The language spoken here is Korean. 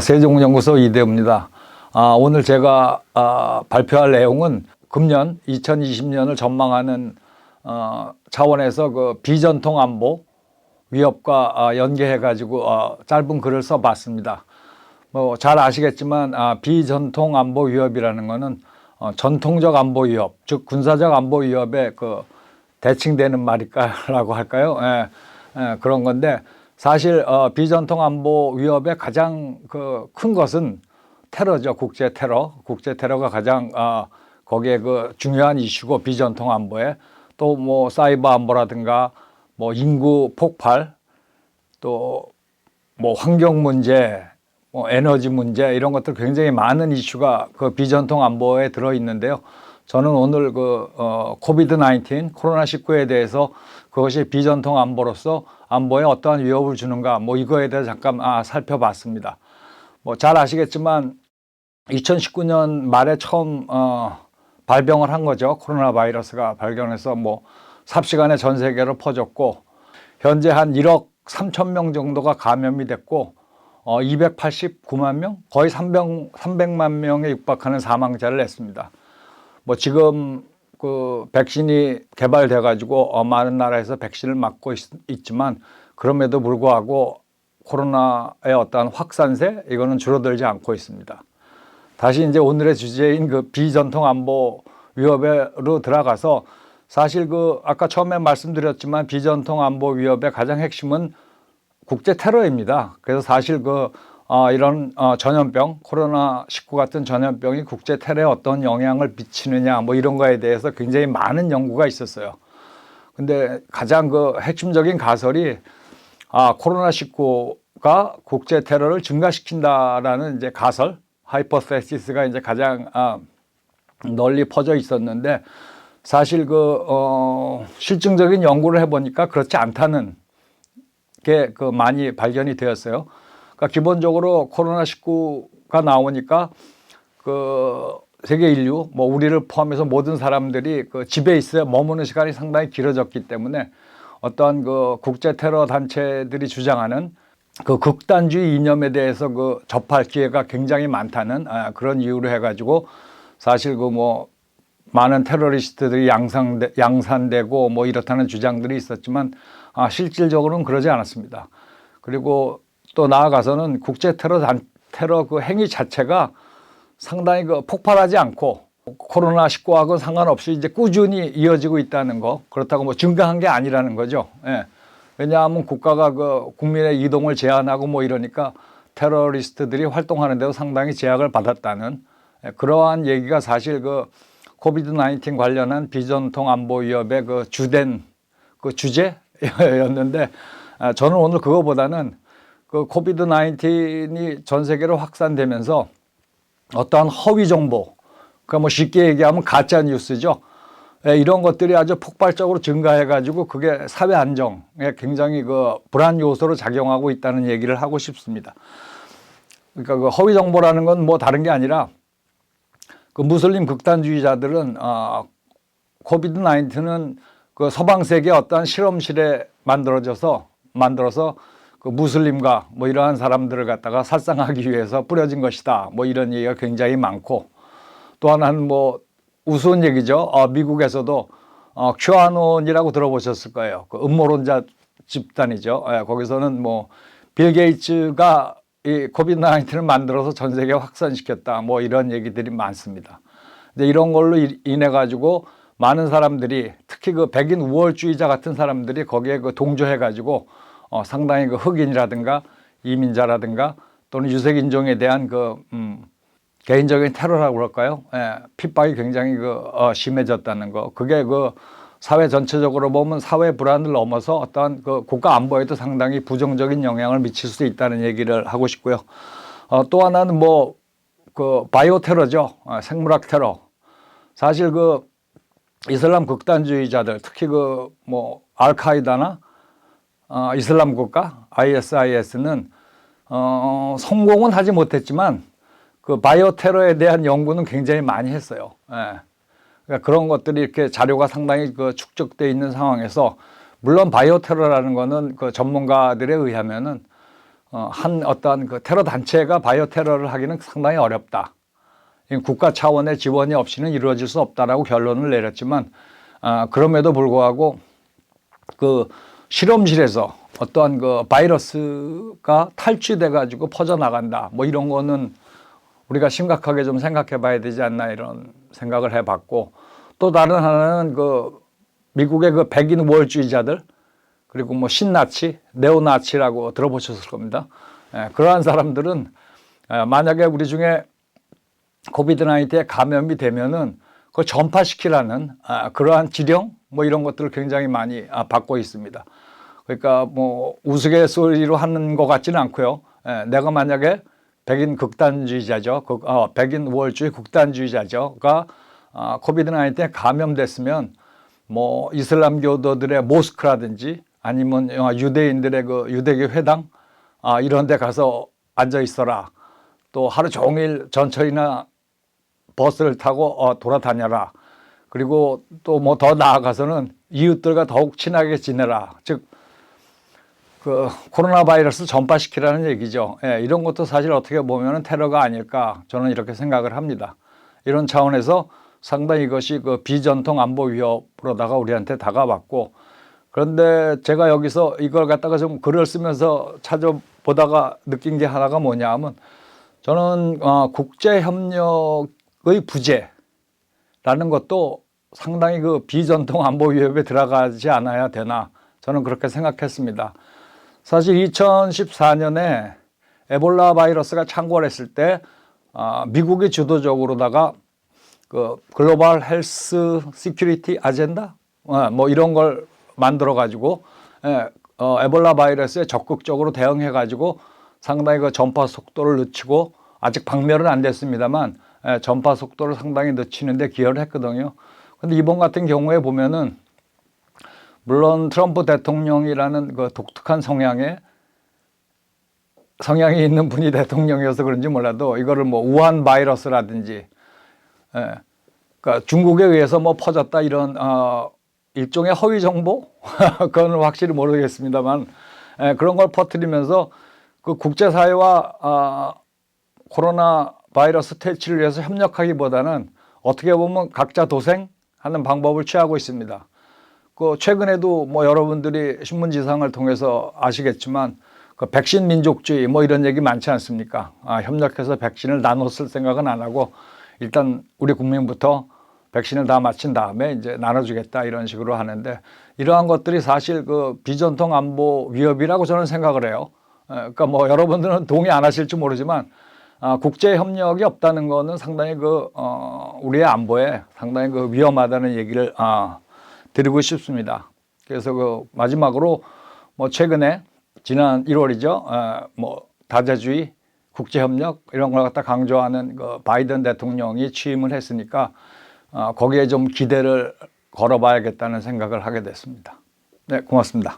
세종연구소 이대호입니다. 오늘 제가 발표할 내용은 금년 2020년을 전망하는 차원에서 그 비전통 안보 위협과 연계해 가지고 짧은 글을 써봤습니다. 뭐 잘 아시겠지만 비전통 안보 위협이라는 것은 전통적 안보 위협, 즉 군사적 안보 위협에 그 대칭되는 말일까라고 할까요? 그런 건데, 사실 비전통 안보 위협의 가장 큰 것은 테러죠. 국제 테러. 국제 테러가 가장 거기에 그 중요한 이슈고, 비전통 안보에 또 뭐 사이버 안보라든가 뭐 인구 폭발, 또 뭐 환경 문제, 뭐 에너지 문제, 이런 것들 굉장히 많은 이슈가 그 비전통 안보에 들어 있는데요. 저는 오늘 코비드-19 코로나19에 대해서 그것이 비전통 안보로서 안보에 어떠한 위협을 주는가, 뭐 이거에 대해서 잠깐 살펴봤습니다. 뭐 잘 아시겠지만 2019년 말에 처음 발병을 한 거죠. 코로나 바이러스가 발견해서 뭐 삽시간에 전 세계로 퍼졌고, 현재 한 1억 3천 명 정도가 감염이 됐고 289만 명, 거의 300만 명에 육박하는 사망자를 냈습니다. 뭐 지금 그 백신이 개발돼 가지고 많은 나라에서 백신을 맞고 있지만, 그럼에도 불구하고 코로나의 어떠한 확산세, 이거는 줄어들지 않고 있습니다. 다시 이제 오늘의 주제인 그 비전통 안보 위협으로 들어가서, 사실 아까 처음에 말씀드렸지만 비전통 안보 위협의 가장 핵심은 국제 테러입니다. 그래서 사실 이런 전염병, 코로나19 같은 전염병이 국제 테러에 어떤 영향을 미치느냐, 뭐 이런 거에 대해서 굉장히 많은 연구가 있었어요. 근데 가장 핵심적인 가설이 코로나19가 국제 테러를 증가시킨다라는 이제 가설, 하이포테시스가 이제 가장 널리 퍼져 있었는데, 사실 실증적인 연구를 해보니까 그렇지 않다는 게 많이 발견이 되었어요. 그러니까 기본적으로 코로나19가 나오니까 세계 인류, 뭐 우리를 포함해서 모든 사람들이 집에 있어야 머무는 시간이 상당히 길어졌기 때문에, 어떠한 국제 테러 단체들이 주장하는 극단주의 이념에 대해서 접할 기회가 굉장히 많다는 그런 이유로 해가지고, 사실 많은 테러리스트들이 양산되고 뭐 이렇다는 주장들이 있었지만 실질적으로는 그러지 않았습니다. 그리고 또 나아가서는 국제 테러 그 행위 자체가 상당히 폭발하지 않고 코로나19하고는 상관없이 이제 꾸준히 이어지고 있다는 거, 그렇다고 뭐 증가한 게 아니라는 거죠. 왜냐하면 국가가 국민의 이동을 제한하고 뭐 이러니까 테러리스트들이 활동하는 데도 상당히 제약을 받았다는 그러한 얘기가 사실 코비드-19 관련한 비전통 안보 위협의 주된 주제였는데, 저는 오늘 그거보다는 코비드-19이 전 세계로 확산되면서 어떠한 허위 정보, 그러니까 뭐 쉽게 얘기하면 가짜 뉴스죠. 이런 것들이 아주 폭발적으로 증가해 가지고 그게 사회 안정에 굉장히 불안 요소로 작용하고 있다는 얘기를 하고 싶습니다. 그러니까 허위 정보라는 건 뭐 다른 게 아니라, 무슬림 극단주의자들은 코비드-19는 서방 세계의 어떠한 실험실에 만들어서 무슬림과 뭐 이러한 사람들을 갖다가 살상하기 위해서 뿌려진 것이다, 뭐 이런 얘기가 굉장히 많고, 또 하나는 뭐 우스운 얘기죠. 미국에서도 QAnon이라고 들어보셨을 거예요. 음모론자 집단이죠. 거기서는 뭐 빌 게이츠가 이 코비드-19를 만들어서 전 세계에 확산시켰다, 뭐 이런 얘기들이 많습니다. 근데 이런 걸로 인해 가지고 많은 사람들이, 특히 백인 우월주의자 같은 사람들이 거기에 동조해 가지고 상당히 흑인이라든가 이민자라든가 또는 유색인종에 대한 개인적인 테러라고 그럴까요? 핍박이 굉장히 심해졌다는 거. 그게 사회 전체적으로 보면 사회 불안을 넘어서 어떠한 국가 안보에도 상당히 부정적인 영향을 미칠 수 있다는 얘기를 하고 싶고요. 또 하나는 뭐 바이오 테러죠. 생물학 테러. 사실 이슬람 극단주의자들, 특히 뭐 알카이다나 이슬람 국가 ISIS는 성공은 하지 못했지만 바이오 테러에 대한 연구는 굉장히 많이 했어요. 그러니까 그런 것들이 이렇게 자료가 상당히 축적되어 있는 상황에서, 물론 바이오 테러라는 거는 전문가들에 의하면은 한 어떠한 그 테러 단체가 바이오 테러를 하기는 상당히 어렵다. 국가 차원의 지원이 없이는 이루어질 수 없다라고 결론을 내렸지만 그럼에도 불구하고 그 실험실에서 어떠한 그 바이러스가 탈취돼 가지고 퍼져나간다. 뭐 이런 거는 우리가 심각하게 좀 생각해 봐야 되지 않나 이런 생각을 해 봤고, 또 다른 하나는 그 미국의 그 백인 우월주의자들, 그리고 뭐 신나치, 네오나치라고 들어보셨을 겁니다. 그러한 사람들은 만약에 우리 중에 코비드-19에 감염이 되면은 그걸 전파시키라는 그러한 지령 뭐 이런 것들을 굉장히 많이 받고 있습니다. 그러니까 뭐 우스갯소리로 하는 것 같지는 않고요. 내가 만약에 백인 극단주의자죠. 백인 우월주의 극단주의자죠가 코비드-19에 감염됐으면 뭐 이슬람교도들의 모스크라든지 아니면 유대인들의 그 유대교 회당 이런 데 가서 앉아 있어라. 또 하루 종일 전철이나 버스를 타고 돌아다녀라. 그리고 또 뭐 더 나아가서는 이웃들과 더욱 친하게 지내라. 즉 그 코로나 바이러스 전파시키라는 얘기죠. 이런 것도 사실 어떻게 보면 테러가 아닐까 저는 이렇게 생각을 합니다. 이런 차원에서 상당히 이것이 그 비전통 안보 위협으로다가 우리한테 다가왔고, 그런데 제가 여기서 이걸 갖다가 좀 글을 쓰면서 찾아보다가 느낀 게 하나가 뭐냐 하면, 저는 국제협력의 부재라는 것도 상당히 그 비전통 안보 위협에 들어가지 않아야 되나 저는 그렇게 생각했습니다. 사실 2014년에 에볼라 바이러스가 창궐했을 때 미국이 주도적으로다가 그 글로벌 헬스 시큐리티 아젠다 뭐 이런 걸 만들어 가지고 에볼라 바이러스에 적극적으로 대응해 가지고 상당히 그 전파 속도를 늦추고, 아직 박멸은 안 됐습니다만 전파 속도를 상당히 늦추는데 기여를 했거든요. 근데 이번 같은 경우에 보면은 물론 트럼프 대통령이라는 그 독특한 성향이 있는 분이 대통령이어서 그런지 몰라도 이거를 뭐 우한 바이러스라든지 그러니까 중국에 의해서 뭐 퍼졌다 이런 일종의 허위 정보 그건 확실히 모르겠습니다만 그런 걸 퍼뜨리면서 그 국제사회와 코로나 바이러스 퇴치를 위해서 협력하기보다는 어떻게 보면 각자 도생하는 방법을 취하고 있습니다. 그 최근에도 뭐 여러분들이 신문지상을 통해서 아시겠지만 그 백신 민족주의 뭐 이런 얘기 많지 않습니까? 협력해서 백신을 나눠 쓸 생각은 안 하고 일단 우리 국민부터 백신을 다 맞힌 다음에 이제 나눠주겠다 이런 식으로 하는데, 이러한 것들이 사실 그 비전통 안보 위협이라고 저는 생각을 해요. 그러니까 뭐 여러분들은 동의 안 하실지 모르지만 국제 협력이 없다는 거는 상당히 그 우리의 안보에 상당히 그 위험하다는 얘기를 드리고 싶습니다. 그래서 그 마지막으로 뭐 최근에 지난 1월이죠. 뭐 다자주의, 국제협력 이런 걸 갖다 강조하는 그 바이든 대통령이 취임을 했으니까 거기에 좀 기대를 걸어봐야겠다는 생각을 하게 됐습니다. 네, 고맙습니다.